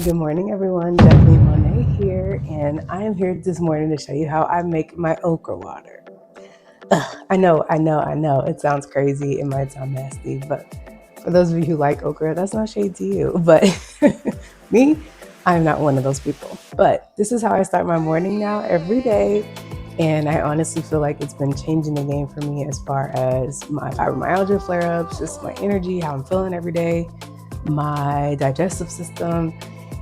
Good morning, everyone. Definitely Monet here, and I am here this morning to show you how I make my okra water. I know. It sounds crazy. It might sound nasty, but for those of you who like okra, that's not shade to you. But me, I'm not one of those people. But this is how I start my morning now every day. And I honestly feel like it's been changing the game for me as far as my fibromyalgia flare-ups, just my energy, how I'm feeling every day, my digestive system.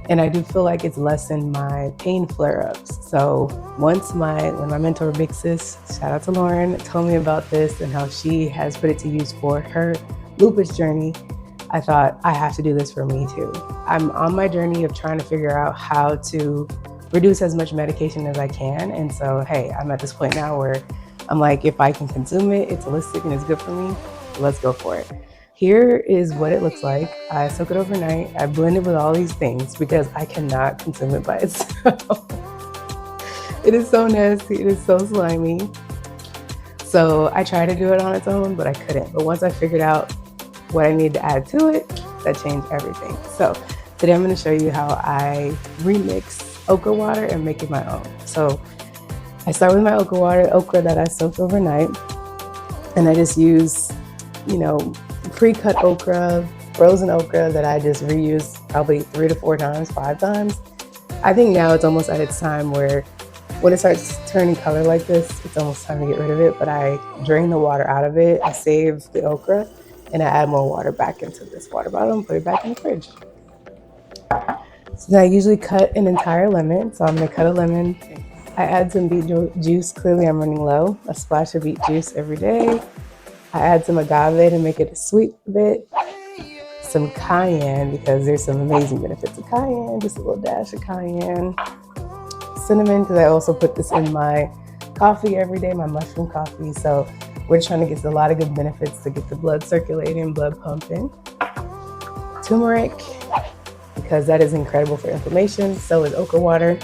And I do feel like it's lessened my pain flare-ups. So when my mentor Big Sis, shout out to Lauren, told me about this and how she has put it to use for her lupus journey, I thought I have to do this for me too. I'm on my journey of trying to figure out how to reduce as much medication as I can. And so, hey, I'm at this point now where I'm like, if I can consume it, it's holistic and it's good for me, let's go for it. Here is what it looks like. I soak it overnight. I blend it with all these things because I cannot consume it by itself. It is so nasty. It is so slimy. So I tried to do it on its own, but I couldn't. But once I figured out what I need to add to it, that changed everything. So today I'm going to show you how I remix okra water and make it my own. So I start with my okra that I soaked overnight, and I just use, pre-cut okra, frozen okra that I just reuse probably 3 to 4 times, 5 times. I think now it's almost at its time where when it starts turning color like this, it's almost time to get rid of it, but I drain the water out of it, I save the okra, and I add more water back into this water bottle and put it back in the fridge. So I usually cut an entire lemon, so I'm gonna cut a lemon. I add some beet juice, clearly I'm running low, a splash of beet juice every day. I add some agave to make it a sweet bit, some cayenne because there's some amazing benefits of cayenne, just a little dash of cayenne, cinnamon because I also put this in my coffee every day, my mushroom coffee. So we're trying to get a lot of good benefits to get the blood circulating, blood pumping. Turmeric, because that is incredible for inflammation. So is okra water,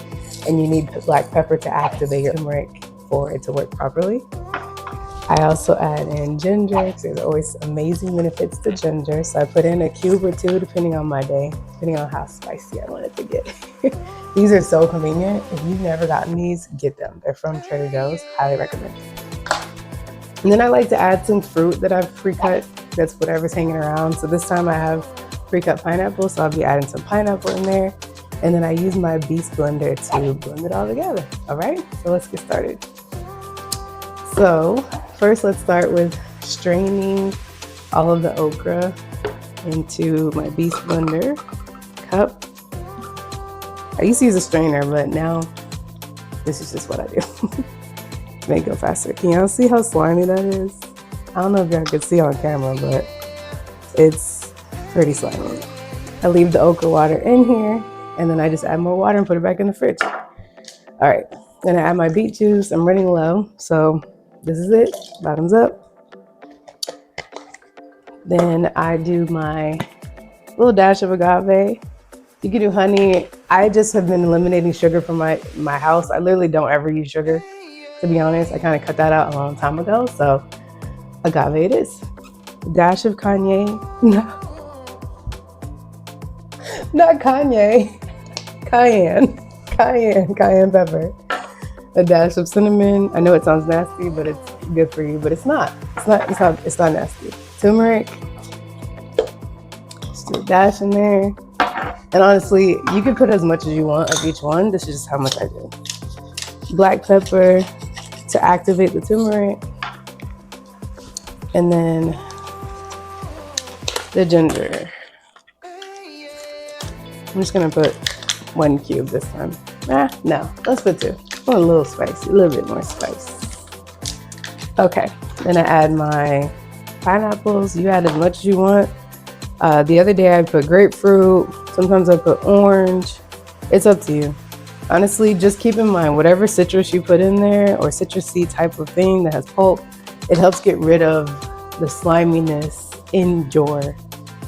and you need black pepper to activate your turmeric for it to work properly. I also add in ginger because there's always amazing benefits to ginger. So I put in a cube or 2 depending on my day, depending on how spicy I want it to get. These are so convenient. If you've never gotten these, get them. They're from Trader Joe's. Highly recommend. And then I like to add some fruit that I've pre-cut. That's whatever's hanging around. So this time I have pre-cut pineapple, so I'll be adding some pineapple in there. And then I use my beast blender to blend it all together. All right, so let's get started. So first, let's start with straining all of the okra into my beast blender cup. I used to use a strainer, but now this is just what I do. Make it go faster. Can y'all see how slimy that is? I don't know if y'all can see on camera, but it's pretty slimy. I leave the okra water in here, and then I just add more water and put it back in the fridge. All right, then I add my beet juice. I'm running low, so this is it, bottoms up. Then I do my little dash of agave. You can do honey. I just have been eliminating sugar from my house. I literally don't ever use sugar, to be honest. I kind of cut that out a long time ago, so agave it is. Dash of cayenne. No, not Kanye. Cayenne pepper. A dash of cinnamon. I know it sounds nasty, but it's good for you, but it's not. It's not nasty. Turmeric. Just do a dash in there. And honestly, you can put as much as you want of each one. This is just how much I do. Black pepper to activate the turmeric. And then the ginger. I'm just gonna put 1 cube this time. No, let's put 2. I want a little spicy, a little bit more spice. Okay, then I add my pineapples. You add as much as you want. The other day I put grapefruit. Sometimes I put orange. It's up to you. Honestly, just keep in mind, whatever citrus you put in there or citrusy type of thing that has pulp, it helps get rid of the sliminess in your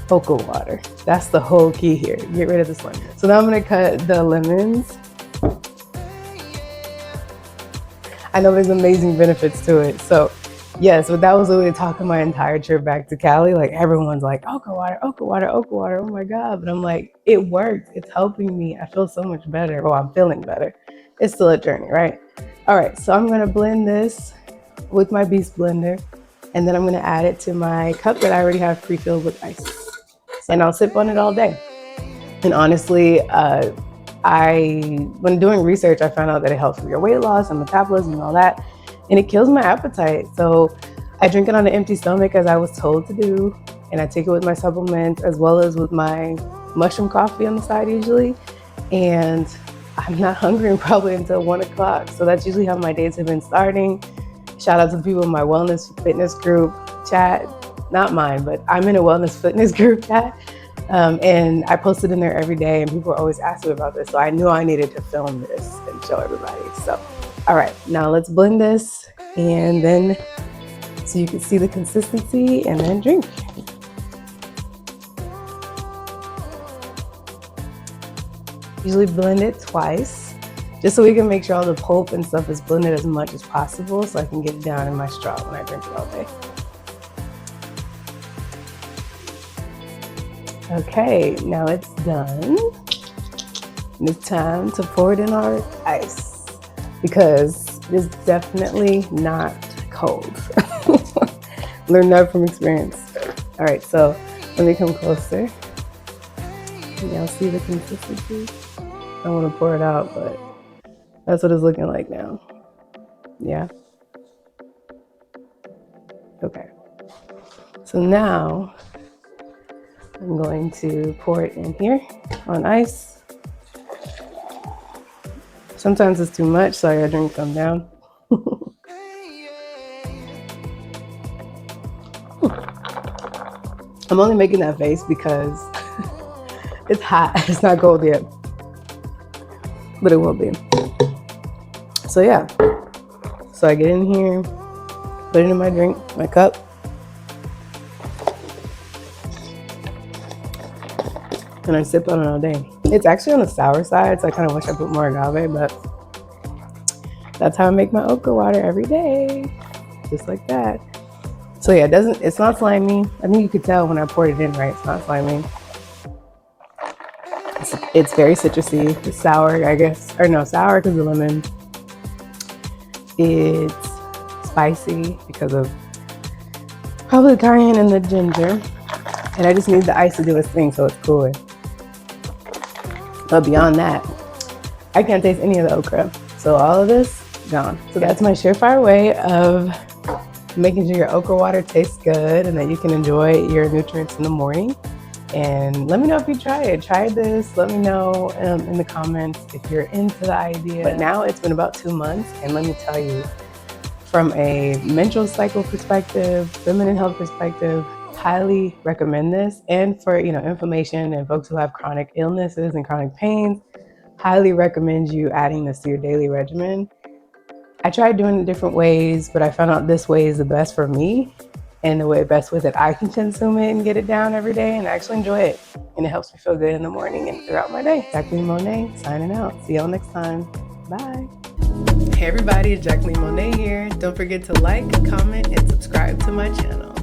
okra water. That's the whole key here. Get rid of the slime. So now I'm gonna cut the lemons. I know there's amazing benefits to it. So Yes, but that was literally the talk of my entire trip back to Cali. Like everyone's like, okra water, okra water, okra water. Oh my God. But I'm like, it worked. It's helping me. I feel so much better. Well, I'm feeling better. It's still a journey, right? All right, so I'm gonna blend this with my beast blender, and then I'm gonna add it to my cup that I already have pre-filled with ice. And I'll sip on it all day. And honestly, when doing research, I found out that it helps with your weight loss and metabolism and all that, and it kills my appetite. So I drink it on an empty stomach as I was told to do, and I take it with my supplements as well as with my mushroom coffee on the side usually. And I'm not hungry probably until 1 o'clock. So that's usually how my days have been starting. Shout out to the people in my wellness fitness group chat. Not mine, but I'm in a wellness fitness group chat. And I posted in there every day, and people were always asking about this. So I knew I needed to film this and show everybody. So, all right, now let's blend this, and then so you can see the consistency, and then drink. Usually blend it twice, just so we can make sure all the pulp and stuff is blended as much as possible, so I can get it down in my straw when I drink it all day. Okay, now it's done. And it's time to pour it in our ice, because it's definitely not cold. Learned that from experience. All right, so let me come closer. Y'all see the consistency? I want to pour it out, but that's what it's looking like now. Yeah. Okay. So now I'm going to pour it in here on ice. Sometimes it's too much, so I gotta drink some down. I'm only making that face because it's hot. It's not cold yet, but it will be. So yeah, so I get in here, put it in my drink, my cup. And I sip on it all day. It's actually on the sour side, so I kind of wish I put more agave, but that's how I make my okra water every day, just like that. So yeah, it's not slimy. I think you could tell when I poured it in, right? It's not slimy. It's very citrusy. It's sour, I guess, or no, sour because of lemon. It's spicy because of probably the cayenne and the ginger. And I just need the ice to do its thing, so it's cooler. But beyond that, I can't taste any of the okra. So all of this, gone. So that's my surefire way of making sure your okra water tastes good and that you can enjoy your nutrients in the morning. And let me know if you try it. Try this. Let me know in the comments if you're into the idea. But now it's been about 2 months, and let me tell you, from a menstrual cycle perspective, feminine health perspective, highly recommend this. And for inflammation and folks who have chronic illnesses and chronic pains, highly recommend you adding this to your daily regimen. I tried doing it different ways, but I found out this way is the best for me and the best way that I can consume it and get it down every day and actually enjoy it. And it helps me feel good in the morning and throughout my day. Jacqueline Monet signing out. See y'all next time. Bye. Hey everybody, Jacqueline Monet here. Don't forget to like, comment, and subscribe to my channel.